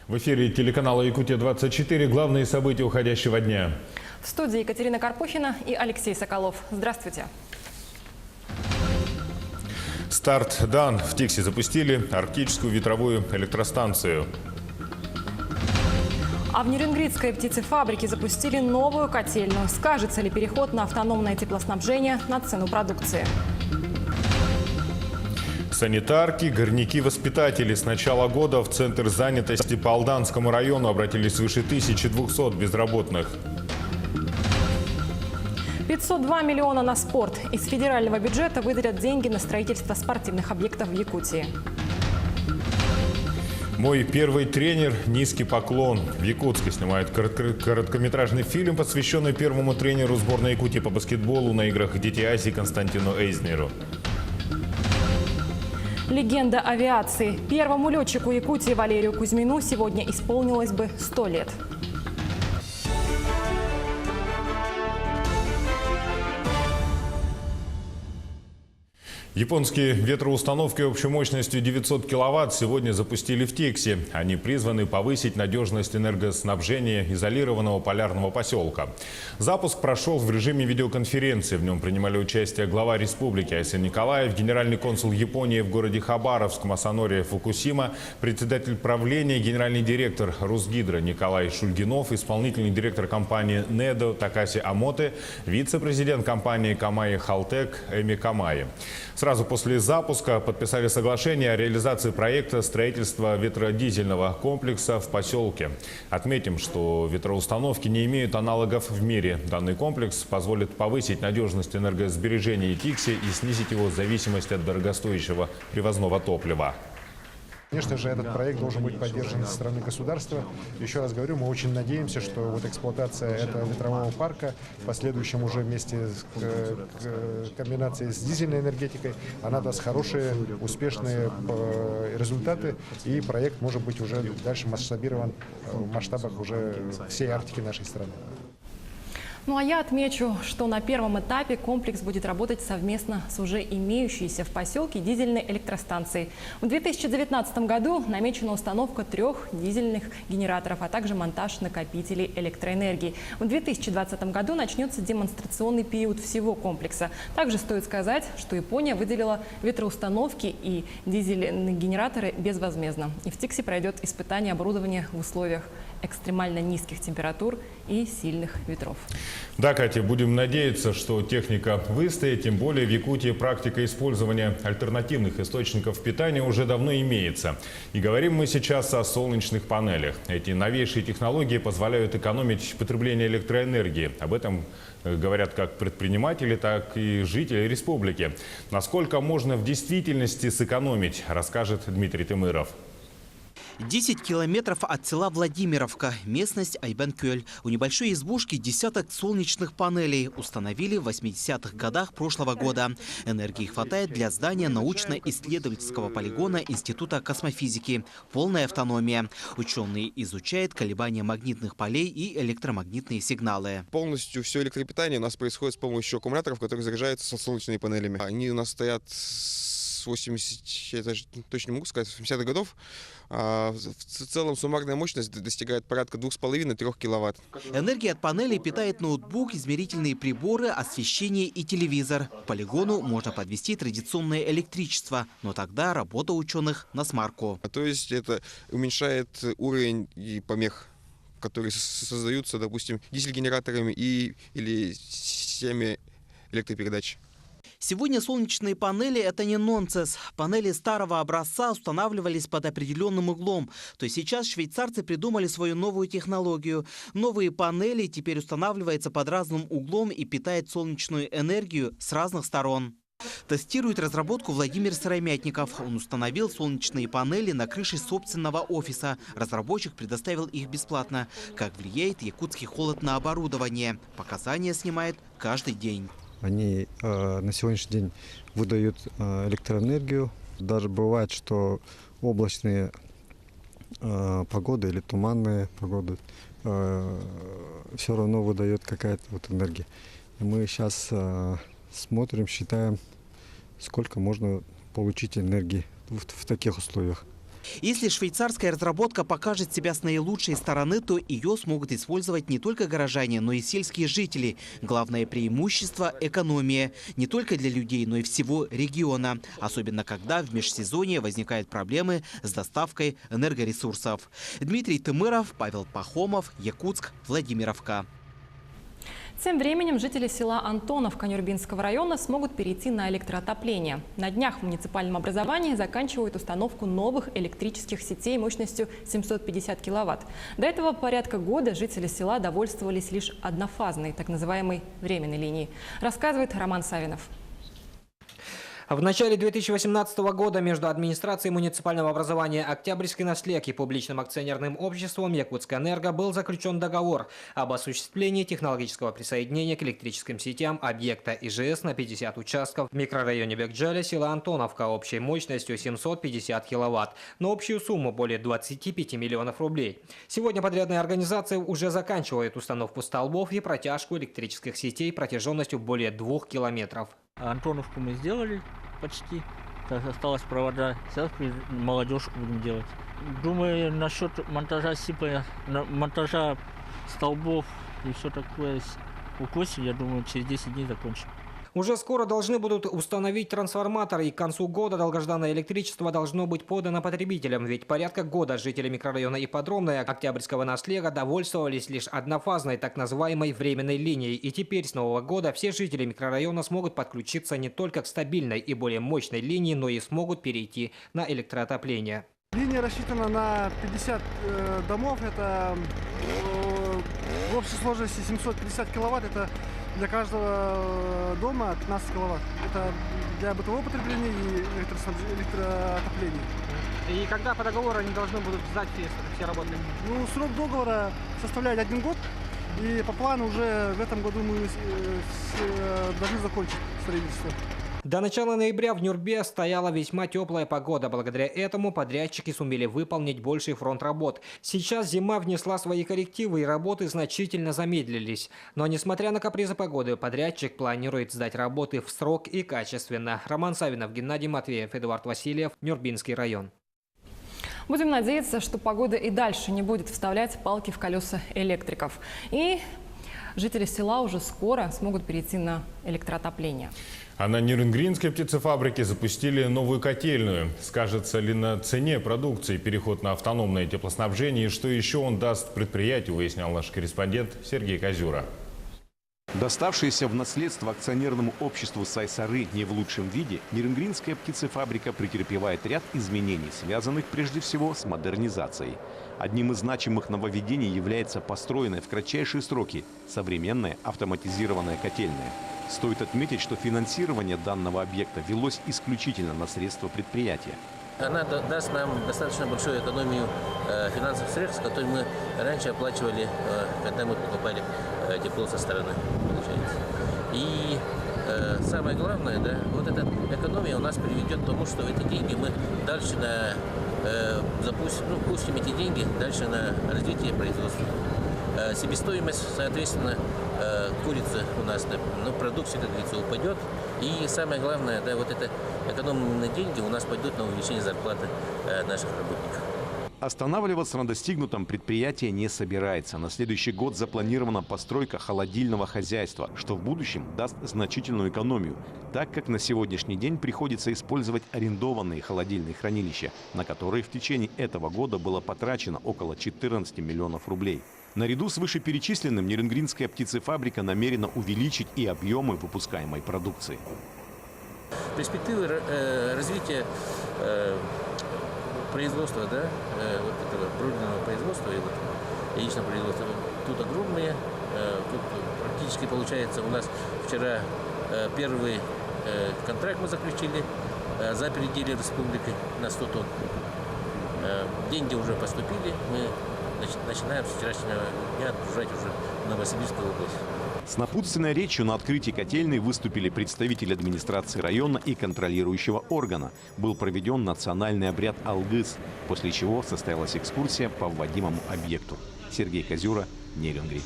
В эфире телеканала «Якутия-24». Главные события уходящего дня. В студии Екатерина Карпухина и Алексей Соколов. Здравствуйте. Старт дан. В Тиксе запустили арктическую ветровую электростанцию. А в Нюрнбергской птицефабрике запустили новую котельную. Скажется ли переход на автономное теплоснабжение на цену продукции? Санитарки, горняки, воспитатели. С начала года в Центр занятости по Алданскому району обратились свыше 1200 безработных. 502 миллиона на спорт. Из федерального бюджета выделят деньги на строительство спортивных объектов в Якутии. Мой первый тренер – низкий поклон. В Якутске снимают короткометражный фильм, посвященный первому тренеру сборной Якутии по баскетболу на играх Детей Азии Константину Эйзнеру. Легенда авиации. Первому летчику Якутии Валерию Кузьмину сегодня исполнилось бы 100 лет. Японские ветроустановки общей мощностью 900 киловатт сегодня запустили в Тиксе. Они призваны повысить надежность энергоснабжения изолированного полярного поселка. Запуск прошел в режиме видеоконференции. В нем принимали участие глава республики Айсен Николаев, генеральный консул Японии в городе Хабаровск Масанори Фукусима, председатель правления, генеральный директор Русгидро Николай Шульгинов, исполнительный директор компании «Недо» Такаси Амоте, вице-президент компании «Камай Халтек» Эми Камай. Сразу после запуска подписали соглашение о реализации проекта строительства ветродизельного комплекса в поселке. Отметим, что ветроустановки не имеют аналогов в мире. Данный комплекс позволит повысить надежность энергосбережения Тикси и снизить его зависимость от дорогостоящего привозного топлива. Конечно же, этот проект должен быть поддержан со стороны государства. Еще раз говорю, мы очень надеемся, что вот эксплуатация этого ветрового парка, в последующем уже вместе с комбинацией с дизельной энергетикой, она даст хорошие, успешные результаты, и проект может быть уже дальше масштабирован в масштабах уже всей Арктики нашей страны. Ну а я отмечу, что на первом этапе комплекс будет работать совместно с уже имеющейся в поселке дизельной электростанцией. В 2019 году намечена установка 3 дизельных генераторов, а также монтаж накопителей электроэнергии. В 2020 году начнется демонстрационный период всего комплекса. Также стоит сказать, что Япония выделила ветроустановки и дизельные генераторы безвозмездно. И в Тиксе пройдет испытание оборудования в условиях экстремально низких температур и сильных ветров. Да, Катя, будем надеяться, что техника выстоит, тем более в Якутии практика использования альтернативных источников питания уже давно имеется. И говорим мы сейчас о солнечных панелях. Эти новейшие технологии позволяют экономить потребление электроэнергии. Об этом говорят как предприниматели, так и жители республики. Насколько можно в действительности сэкономить, расскажет Дмитрий Тымыров. 10 километров от села Владимировка, местность Айбенкёль. У небольшой избушки десяток солнечных панелей установили в 80-х годах прошлого года. Энергии хватает для здания научно-исследовательского полигона Института космофизики. Полная автономия. Ученые изучают колебания магнитных полей и электромагнитные сигналы. Полностью все электропитание у нас происходит с помощью аккумуляторов, которые заряжаются со солнечными панелями. Они у нас стоят с 80, я даже точно не могу сказать, с 80-х годов. В целом суммарная мощность достигает порядка 2,5-3 киловатт. Энергия от панелей питает ноутбук, измерительные приборы, освещение и телевизор. К полигону можно подвести традиционное электричество, но тогда работа ученых на смарку. То есть это уменьшает уровень и помех, которые создаются, допустим, дизель-генераторами или системами электропередач. Сегодня солнечные панели – это не нонсенс. Панели старого образца устанавливались под определенным углом. То есть сейчас швейцарцы придумали свою новую технологию. Новые панели теперь устанавливаются под разным углом и питают солнечную энергию с разных сторон. Тестирует разработку Владимир Сыромятников. Он установил солнечные панели на крыше собственного офиса. Разработчик предоставил их бесплатно. Как влияет якутский холод на оборудование? Показания снимает каждый день. Они на сегодняшний день выдают электроэнергию. Даже бывает, что облачные погоды или туманные погоды все равно выдает какая-то вот энергия. И мы сейчас смотрим, считаем, сколько можно получить энергии в таких условиях. Если швейцарская разработка покажет себя с наилучшей стороны, то ее смогут использовать не только горожане, но и сельские жители. Главное преимущество – экономия. Не только для людей, но и всего региона. Особенно когда в межсезонье возникают проблемы с доставкой энергоресурсов. Дмитрий Тымыров, Павел Пахомов, Якутск, Владимировка. Тем временем жители села Антоновка Нюрбинского района смогут перейти на электроотопление. На днях в муниципальном образовании заканчивают установку новых электрических сетей мощностью 750 киловатт. До этого порядка года жители села довольствовались лишь однофазной, так называемой временной линией. Рассказывает Роман Савинов. В начале 2018 года между администрацией муниципального образования «Октябрьский наследник» и публичным акционерным обществом «Якутскэнерго» был заключен договор об осуществлении технологического присоединения к электрическим сетям объекта ИЖС на 50 участков в микрорайоне Бекджаля села Антоновка общей мощностью 750 киловатт на общую сумму более 25 миллионов рублей. Сегодня подрядная организация уже заканчивает установку столбов и протяжку электрических сетей протяженностью более 2 километров. Антоновку мы сделали почти. Так, осталось провода. Сейчас молодежь будем делать. Думаю, насчет монтажа сипа, монтажа столбов и все такое к осени, я думаю, через 10 дней закончим. Уже скоро должны будут установить трансформаторы, и к концу года долгожданное электричество должно быть подано потребителям. Ведь порядка года жители микрорайона Ипподромная Октябрьского наследия довольствовались лишь однофазной так называемой временной линией. И теперь с нового года все жители микрорайона смогут подключиться не только к стабильной и более мощной линии, но и смогут перейти на электроотопление. Линия рассчитана на 50 домов. Это в общей сложности 750 киловатт. Это для каждого дома 15 киловатт. Это для бытового потребления и электроотопления. И когда по договору они должны будут сдать все работы? Ну, срок договора составляет 1 год. И по плану уже в этом году мы должны закончить строительство. До начала ноября в Нюрбе стояла весьма теплая погода. Благодаря этому подрядчики сумели выполнить больший фронт работ. Сейчас зима внесла свои коррективы, и работы значительно замедлились. Но несмотря на капризы погоды, подрядчик планирует сдать работы в срок и качественно. Роман Савинов, Геннадий Матвеев, Эдуард Васильев, Нюрбинский район. Будем надеяться, что погода и дальше не будет вставлять палки в колеса электриков. И жители села уже скоро смогут перейти на электроотопление. А на Нерюнгринской птицефабрике запустили новую котельную. Скажется ли на цене продукции переход на автономное теплоснабжение и что еще он даст предприятию, выяснял наш корреспондент Сергей Козюра. Доставшаяся в наследство акционерному обществу Сайсары не в лучшем виде, Нерюнгринская птицефабрика претерпевает ряд изменений, связанных прежде всего с модернизацией. Одним из значимых нововведений является построенная в кратчайшие сроки современная автоматизированная котельная. Стоит отметить, что финансирование данного объекта велось исключительно на средства предприятия. Она даст нам достаточно большую экономию финансовых средств, которые мы раньше оплачивали, когда мы покупали тепло со стороны, получается. И самое главное, да, вот эта экономия у нас приведет к тому, что эти деньги мы дальше пустим эти деньги дальше на развитие производства. Себестоимость, соответственно, курица у нас, продукция, как говорится, упадет. И самое главное, да, вот это экономные деньги у нас пойдут на увеличение зарплаты наших работников. Останавливаться на достигнутом предприятие не собирается. На следующий год запланирована постройка холодильного хозяйства, что в будущем даст значительную экономию, так как на сегодняшний день приходится использовать арендованные холодильные хранилища, на которые в течение этого года было потрачено около 14 миллионов рублей. Наряду с вышеперечисленным Нерюнгринская птицефабрика намерена увеличить и объемы выпускаемой продукции. Перспективы развития производства, да, вот этого бродного производства и вот яичного производства тут огромные. Тут практически получается у нас вчера первый контракт мы заключили за пределы республики на 100 тонн. Деньги уже поступили, мы начинаем с вчерашнего дня отгружать уже в Новосибирскую область. С напутственной речью на открытии котельной выступили представители администрации района и контролирующего органа. Был проведен национальный обряд Алгыс, после чего состоялась экскурсия по вводимому объекту. Сергей Козюра, Нерюнгри.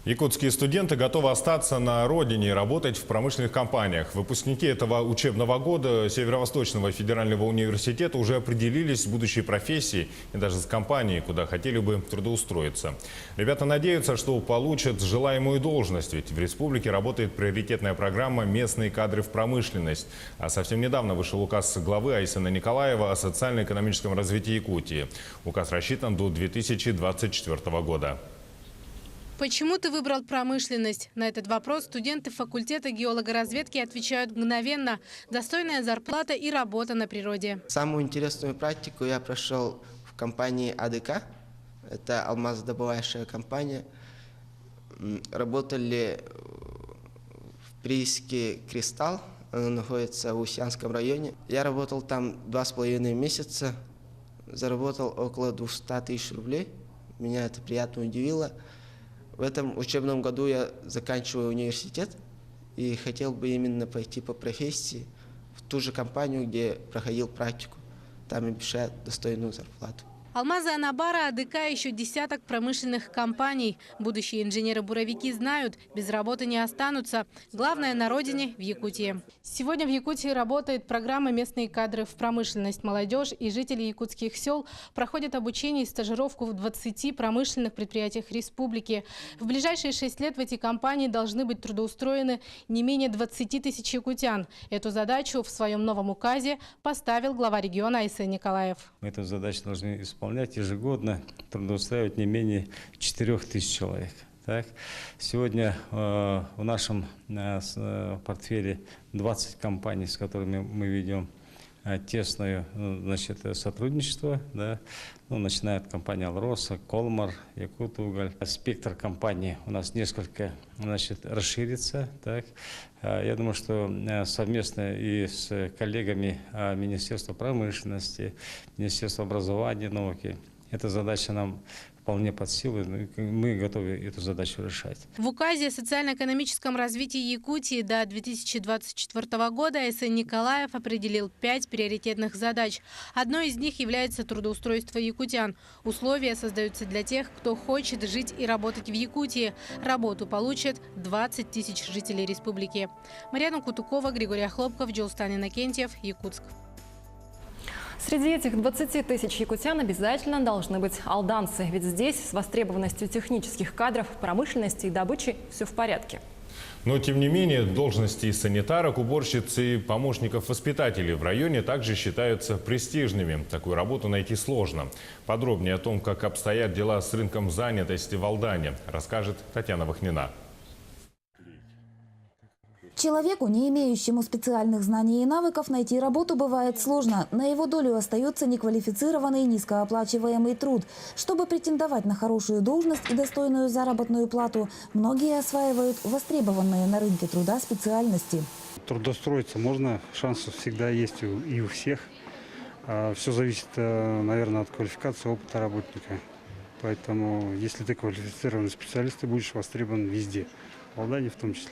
Якутские студенты готовы остаться на родине и работать в промышленных компаниях. Выпускники этого учебного года Северо-Восточного федерального университета уже определились с будущей профессией и даже с компанией, куда хотели бы трудоустроиться. Ребята надеются, что получат желаемую должность, ведь в республике работает приоритетная программа «Местные кадры в промышленность». А совсем недавно вышел указ главы Айсена Николаева о социально-экономическом развитии Якутии. Указ рассчитан до 2024 года. Почему ты выбрал промышленность? На этот вопрос студенты факультета геологоразведки отвечают мгновенно. Достойная зарплата и работа на природе. Самую интересную практику я прошел в компании АДК. Это алмазодобывающая компания. Работали в прииске «Кристалл». Она находится в Усянском районе. Я работал там 2,5 месяца. Заработал около 200 тысяч рублей. Меня это приятно удивило. В этом учебном году я заканчиваю университет и хотел бы именно пойти по профессии в ту же компанию, где проходил практику. Там обещают достойную зарплату. Алмазы Анабара, АДК, еще десяток промышленных компаний. Будущие инженеры-буровики знают, без работы не останутся. Главное на родине, в Якутии. Сегодня в Якутии работает программа «Местные кадры в промышленность». Молодежь и жители якутских сел проходят обучение и стажировку в 20 промышленных предприятиях республики. В ближайшие 6 лет в эти компании должны быть трудоустроены не менее 20 тысяч якутян. Эту задачу в своем новом указе поставил глава региона Айсен Николаев. Эту задачу должны исполнять ежегодно, трудоустраивать не менее 4000 человек. Так? Сегодня в нашем портфеле 20 компаний, с которыми мы ведем тесное сотрудничество, да? Начиная от компании «Алроса», «Колмар», «Якутуголь». Спектр компаний у нас несколько расширится. Так? Я думаю, что совместно и с коллегами Министерства промышленности, Министерства образования и науки, эта задача нам вполне под силу, мы готовы эту задачу решать. В указе о социально-экономическом развитии Якутии до 2024 года Айсен Николаев определил 5 приоритетных задач. Одной из них является трудоустройство якутян. Условия создаются для тех, кто хочет жить и работать в Якутии. Работу получат 20 тысяч жителей республики. Марьяна Кутукова, Григорий Хлопков, Джулстан Иннокентьев, Якутск. Среди этих 20 тысяч якутян обязательно должны быть алданцы. Ведь здесь с востребованностью технических кадров, промышленности и добычи все в порядке. Но, тем не менее, должности санитарок, уборщиц и помощников воспитателей в районе также считаются престижными. Такую работу найти сложно. Подробнее о том, как обстоят дела с рынком занятости в Алдане, расскажет Татьяна Вахнина. Человеку, не имеющему специальных знаний и навыков, найти работу бывает сложно. На его долю остается неквалифицированный, низкооплачиваемый труд. Чтобы претендовать на хорошую должность и достойную заработную плату, многие осваивают востребованные на рынке труда специальности. Трудоустроиться можно, шансы всегда есть и у всех. Все зависит, наверное, от квалификации, опыта работника. Поэтому, если ты квалифицированный специалист, ты будешь востребован везде, в Алдане в том числе.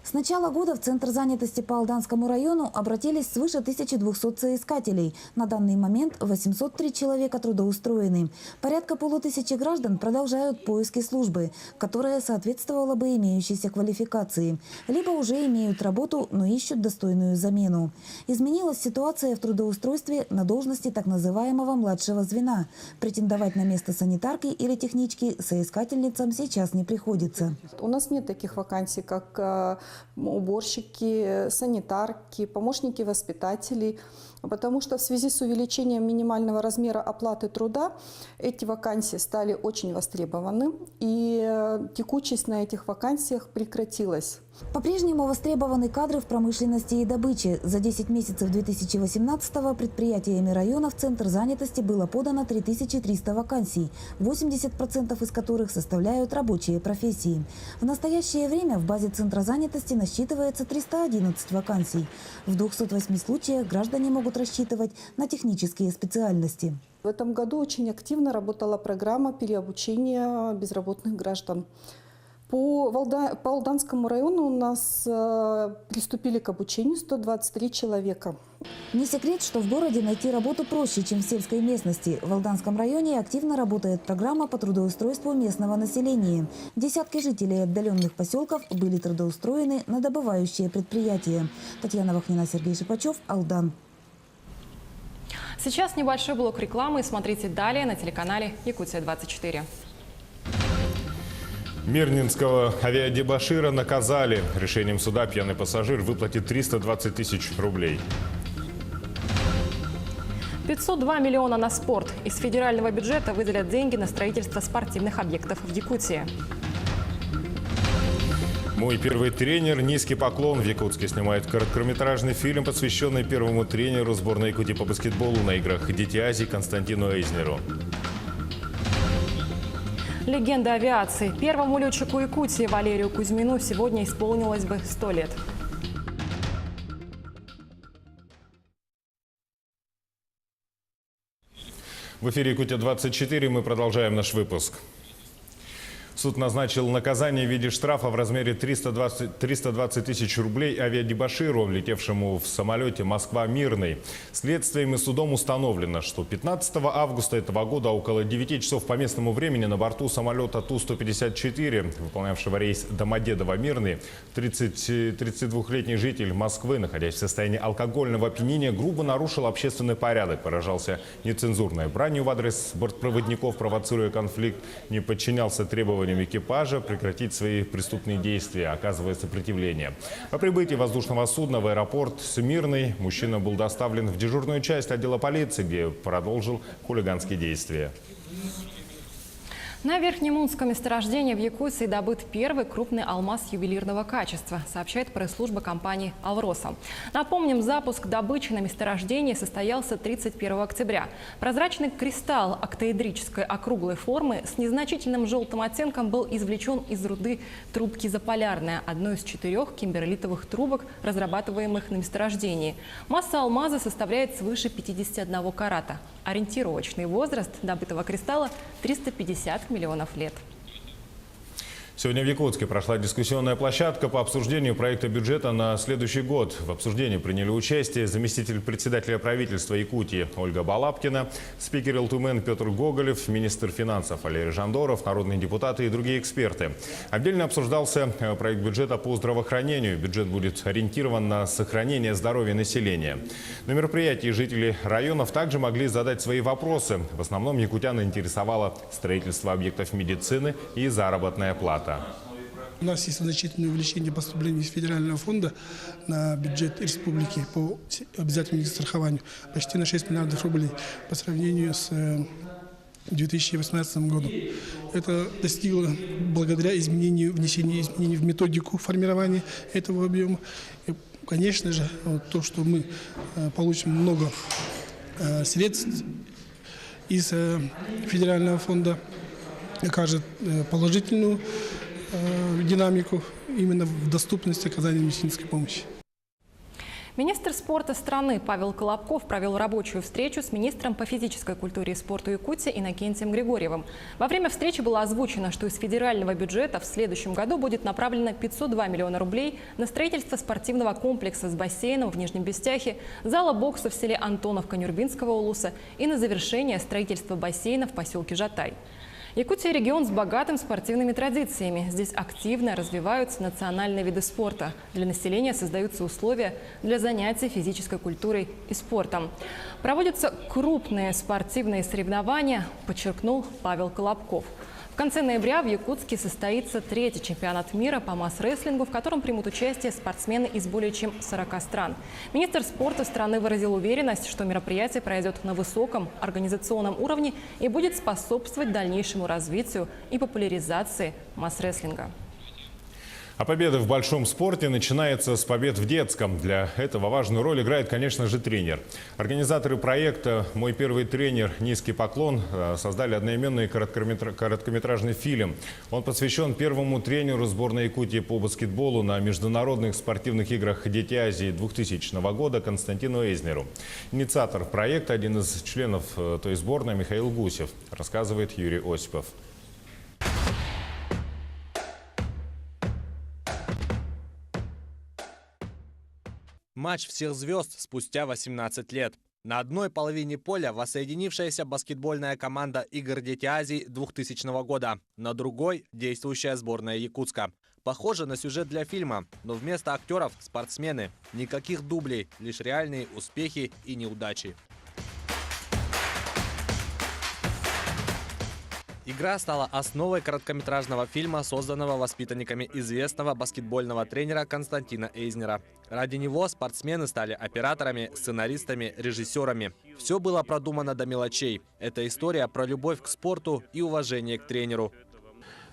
С начала года в Центр занятости по Алданскому району обратились свыше 1200 соискателей. На данный момент 803 человека трудоустроены. Порядка 500 граждан продолжают поиски службы, которая соответствовала бы имеющейся квалификации. Либо уже имеют работу, но ищут достойную замену. Изменилась ситуация в трудоустройстве на должности так называемого младшего звена. Претендовать на место санитарки или технички соискательницам сейчас не приходится. У нас нет таких вакансий, как уборщики, санитарки, помощники воспитателей, потому что в связи с увеличением минимального размера оплаты труда эти вакансии стали очень востребованы, и текучесть на этих вакансиях прекратилась. По-прежнему востребованы кадры в промышленности и добыче. За 10 месяцев 2018-го предприятиями района в Центр занятости было подано 3300 вакансий, 80% из которых составляют рабочие профессии. В настоящее время в базе Центра занятости насчитывается 311 вакансий. В 208 случаях граждане могут рассчитывать на технические специальности. В этом году очень активно работала программа переобучения безработных граждан. По Алданскому району у нас приступили к обучению 123 человека. Не секрет, что в городе найти работу проще, чем в сельской местности. В Алданском районе активно работает программа по трудоустройству местного населения. Десятки жителей отдаленных поселков были трудоустроены на добывающие предприятия. Татьяна Вахнина, Сергей Шипачев, Алдан. Сейчас небольшой блок рекламы. Смотрите далее на телеканале «Якутия-24». Мирнинского авиадебошира наказали. Решением суда пьяный пассажир выплатит 320 тысяч рублей. 502 миллиона на спорт. Из федерального бюджета выделят деньги на строительство спортивных объектов в Якутии. Мой первый тренер. Низкий поклон. В Якутске снимает короткометражный фильм, посвященный первому тренеру сборной Якутии по баскетболу на играх «Дети Азии» Константину Эйзнеру. Легенда авиации. Первому летчику Якутии Валерию Кузьмину сегодня исполнилось бы 100 лет. В эфире «Якутия-24» мы продолжаем наш выпуск. Суд назначил наказание в виде штрафа в размере 320 тысяч рублей авиадебоширу, летевшему в самолете «Москва-Мирный». Следствием и судом установлено, что 15 августа этого года около 9 часов по местному времени на борту самолета Ту-154, выполнявшего рейс Домодедово-Мирный, 32-летний житель Москвы, находясь в состоянии алкогольного опьянения, грубо нарушил общественный порядок, поражался нецензурной бранью в адрес бортпроводников, провоцируя конфликт, не подчинялся требованиям экипажа прекратить свои преступные действия, оказывая сопротивление. По прибытии воздушного судна в аэропорт Мирный мужчина был доставлен в дежурную часть отдела полиции, где продолжил хулиганские действия. На Верхнемунском месторождении в Якутии добыт первый крупный алмаз ювелирного качества, сообщает пресс-служба компании «Алроса». Напомним, запуск добычи на месторождении состоялся 31 октября. Прозрачный кристалл октаэдрической округлой формы с незначительным желтым оттенком был извлечен из руды трубки «Заполярная», одной из 4 кимберлитовых трубок, разрабатываемых на месторождении. Масса алмаза составляет свыше 51 карата. Ориентировочный возраст добытого кристалла – 350 миллионов лет. Сегодня в Якутске прошла дискуссионная площадка по обсуждению проекта бюджета на следующий год. В обсуждении приняли участие заместитель председателя правительства Якутии Ольга Балапкина, спикер ЛТУМН Петр Гоголев, министр финансов Валерий Жандоров, народные депутаты и другие эксперты. Отдельно обсуждался проект бюджета по здравоохранению. Бюджет будет ориентирован на сохранение здоровья населения. На мероприятии жители районов также могли задать свои вопросы. В основном якутян интересовало строительство объектов медицины и заработная плата. У нас есть значительное увеличение поступлений из федерального фонда на бюджет республики по обязательному страхованию. Почти на 6 миллиардов рублей по сравнению с 2018 годом. Это достигло благодаря внесению изменений в методику формирования этого объема. И, конечно же, то, что мы получим много средств из федерального фонда, окажет положительную динамику именно в доступности оказания медицинской помощи. Министр спорта страны Павел Колобков провел рабочую встречу с министром по физической культуре и спорту Якутии Иннокентием Григорьевым. Во время встречи было озвучено, что из федерального бюджета в следующем году будет направлено 502 миллиона рублей на строительство спортивного комплекса с бассейном в Нижнем Бестяхе, зала бокса в селе Антоновка Нюрбинского улуса и на завершение строительства бассейна в поселке Жатай. Якутия – регион с богатым спортивными традициями. Здесь активно развиваются национальные виды спорта. Для населения создаются условия для занятий физической культурой и спортом. Проводятся крупные спортивные соревнования, подчеркнул Павел Колобков. В конце ноября в Якутске состоится 3-й чемпионат мира по масс-рестлингу, в котором примут участие спортсмены из более чем 40 стран. Министр спорта страны выразил уверенность, что мероприятие пройдет на высоком организационном уровне и будет способствовать дальнейшему развитию и популяризации масс-рестлинга. А победа в большом спорте начинается с побед в детском. Для этого важную роль играет, конечно же, тренер. Организаторы проекта «Мой первый тренер. Низкий поклон» создали одноименный короткометражный фильм. Он посвящен первому тренеру сборной Якутии по баскетболу на международных спортивных играх «Дети Азии» 2000 года Константину Эйзнеру. Инициатор проекта, один из членов той сборной, Михаил Гусев, рассказывает Юрий Осипов. матч всех звезд спустя 18 лет. На одной половине поля воссоединившаяся баскетбольная команда Игр Дети Азии 2000 года, на другой – действующая сборная Якутска. Похоже на сюжет для фильма, но вместо актеров – спортсмены. Никаких дублей, лишь реальные успехи и неудачи. Игра стала основой короткометражного фильма, созданного воспитанниками известного баскетбольного тренера Константина Эйзнера. Ради него спортсмены стали операторами, сценаристами, режиссерами. Все было продумано до мелочей. Это история про любовь к спорту и уважение к тренеру.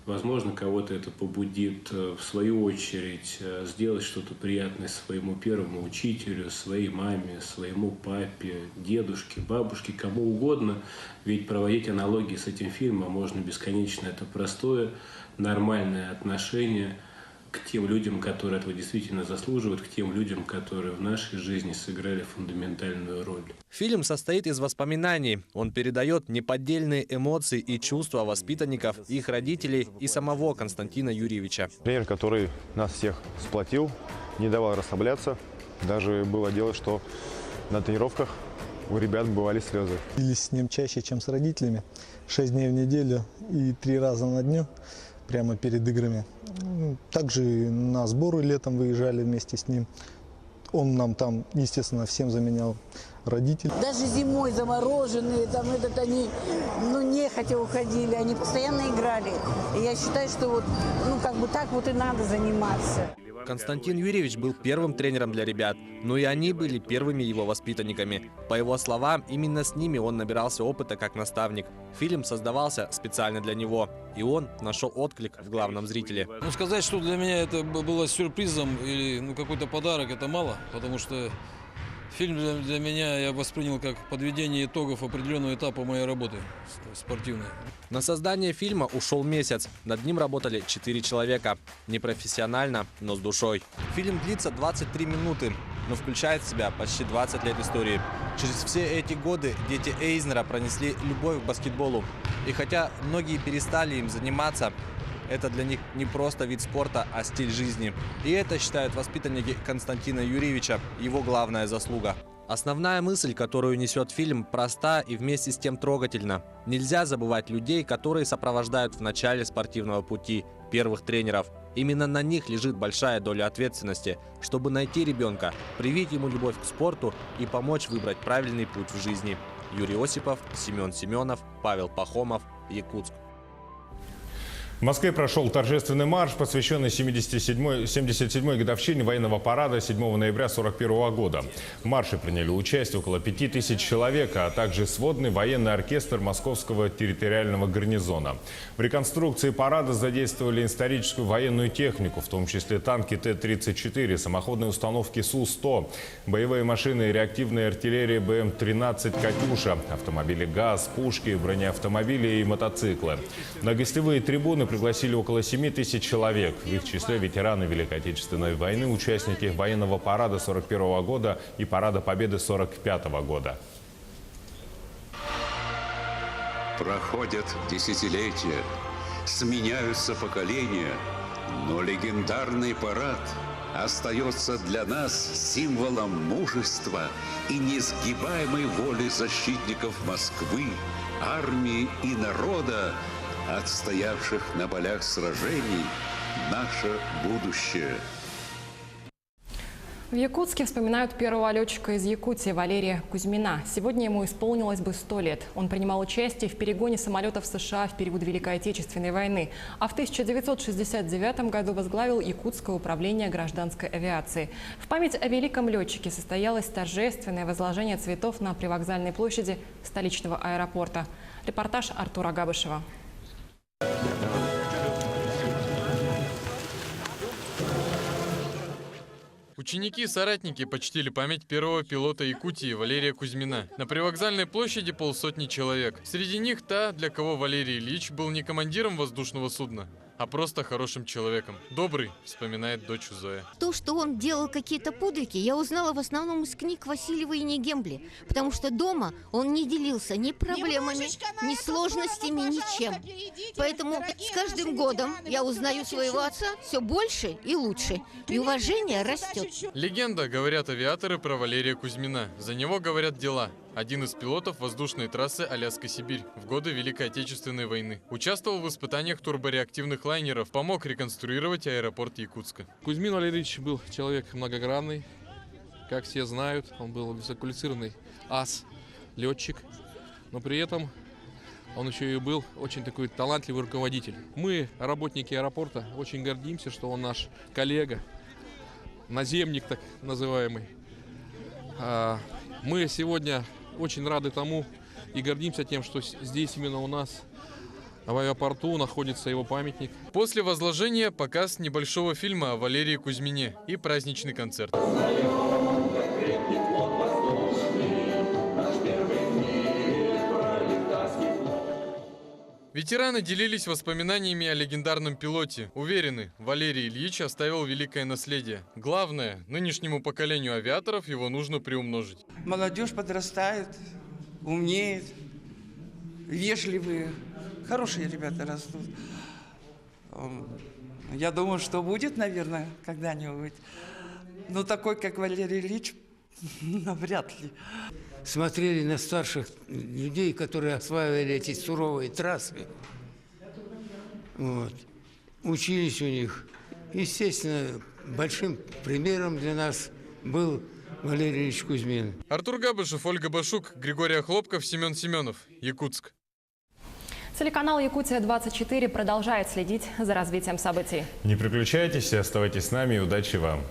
Возможно, кого-то это побудит, в свою очередь, сделать что-то приятное своему первому учителю, своей маме, своему папе, дедушке, бабушке, кому угодно. Ведь проводить аналогии с этим фильмом можно бесконечно. Это простое, нормальное отношение к тем людям, которые этого действительно заслуживают, к тем людям, которые в нашей жизни сыграли фундаментальную роль. Фильм состоит из воспоминаний. Он передает неподдельные эмоции и чувства воспитанников, их родителей и самого Константина Юрьевича. Тренер, который нас всех сплотил, не давал расслабляться. Даже было дело, что на тренировках у ребят бывали слезы. Виделись с ним чаще, чем с родителями. 6 дней в неделю и 3 раза на дню, прямо перед играми. Также на сборы летом выезжали вместе с ним. Он нам там, естественно, всем заменял родителей. Даже зимой замороженные, там они, нехотя уходили, они постоянно играли. И я считаю, что вот, так вот и надо заниматься. Константин Юрьевич был первым тренером для ребят, но и они были первыми его воспитанниками. По его словам, именно с ними он набирался опыта как наставник. Фильм создавался специально для него, и он нашел отклик в главном зрителе. Сказать, что для меня это было сюрпризом или какой-то подарок, это мало, потому что фильм для меня я воспринял как подведение итогов определенного этапа моей работы спортивной. На создание фильма ушел месяц. Над ним работали 4 человека. Непрофессионально, но с душой. Фильм длится 23 минуты, но включает в себя почти 20 лет истории. Через все эти годы дети Эйзнера пронесли любовь к баскетболу. И хотя многие перестали им заниматься, это для них не просто вид спорта, а стиль жизни. И это, считают воспитанники Константина Юрьевича, его главная заслуга. Основная мысль, которую несет фильм, проста и вместе с тем трогательна. Нельзя забывать людей, которые сопровождают в начале спортивного пути, первых тренеров. Именно на них лежит большая доля ответственности, чтобы найти ребенка, привить ему любовь к спорту и помочь выбрать правильный путь в жизни. Юрий Осипов, Семен Семенов, Павел Пахомов, Якутск. В Москве прошел торжественный марш, посвященный 77-й годовщине военного парада 7 ноября 1941 года. В марше приняли участие около 5000 человек, а также сводный военный оркестр Московского территориального гарнизона. В реконструкции парада задействовали историческую военную технику, в том числе танки Т-34, самоходные установки Су-100, боевые машины и реактивная артиллерия БМ-13 «Катюша», автомобили ГАЗ, пушки, бронеавтомобили и мотоциклы. На гостевые трибуны пригласили около 7000 человек. В их числе ветераны Великой Отечественной войны, участники военного парада 1941 года и парада Победы 1945 года. Проходят десятилетия, сменяются поколения, но легендарный парад остается для нас символом мужества и несгибаемой воли защитников Москвы, армии и народа, отстоявших на полях сражений наше будущее. В Якутске вспоминают первого летчика из Якутии Валерия Кузьмина. Сегодня ему исполнилось бы 100 лет. Он принимал участие в перегоне самолетов США в период Великой Отечественной войны, а в 1969 году возглавил Якутское управление гражданской авиации. В память о великом летчике состоялось торжественное возложение цветов на привокзальной площади столичного аэропорта. Репортаж Артура Габышева. Ученики и соратники почтили память первого пилота Якутии Валерия Кузьмина. На привокзальной площади 50 человек. Среди них та, для кого Валерий Ильич был не командиром воздушного судна, а просто хорошим человеком. Добрый, вспоминает дочь Зоя. То, что он делал какие-то подвиги, я узнала в основном из книг Васильева и Негембли, потому что дома он не делился ни проблемами, ни сложностями, ничем. Поэтому с каждым годом я узнаю своего отца все больше и лучше, и уважение растет. Легенда, говорят авиаторы, про Валерия Кузьмина. За него говорят дела. Один из пилотов воздушной трассы Аляска-Сибирь в годы Великой Отечественной войны. Участвовал в испытаниях турбореактивных лайнеров, помог реконструировать аэропорт Якутска. Кузьмин Валерий Ильич был человек многогранный. Как все знают, он был высококвалифицированный ас, летчик. Но при этом он еще и был очень такой талантливый руководитель. Мы, работники аэропорта, очень гордимся, что он наш коллега, наземник так называемый. Мы сегодня очень рады тому и гордимся тем, что здесь именно у нас в аэропорту находится его памятник. После возложения показ небольшого фильма о Валерии Кузьмине и праздничный концерт. Ветераны делились воспоминаниями о легендарном пилоте. Уверены, Валерий Ильич оставил великое наследие. Главное, нынешнему поколению авиаторов его нужно приумножить. Молодежь подрастает, умнеет, вежливые, хорошие ребята растут. Я думаю, что будет, наверное, когда-нибудь. Но такой, как Валерий Ильич, навряд ли. Смотрели на старших людей, которые осваивали эти суровые трассы. Вот. Учились у них. Естественно, большим примером для нас был Валерий Ильич Кузьмин. Артур Габышев, Ольга Башук, Григорий Охлопков, Семен Семенов. Якутск. Телеканал «Якутия-24» продолжает следить за развитием событий. Не переключайтесь и оставайтесь с нами. Удачи вам.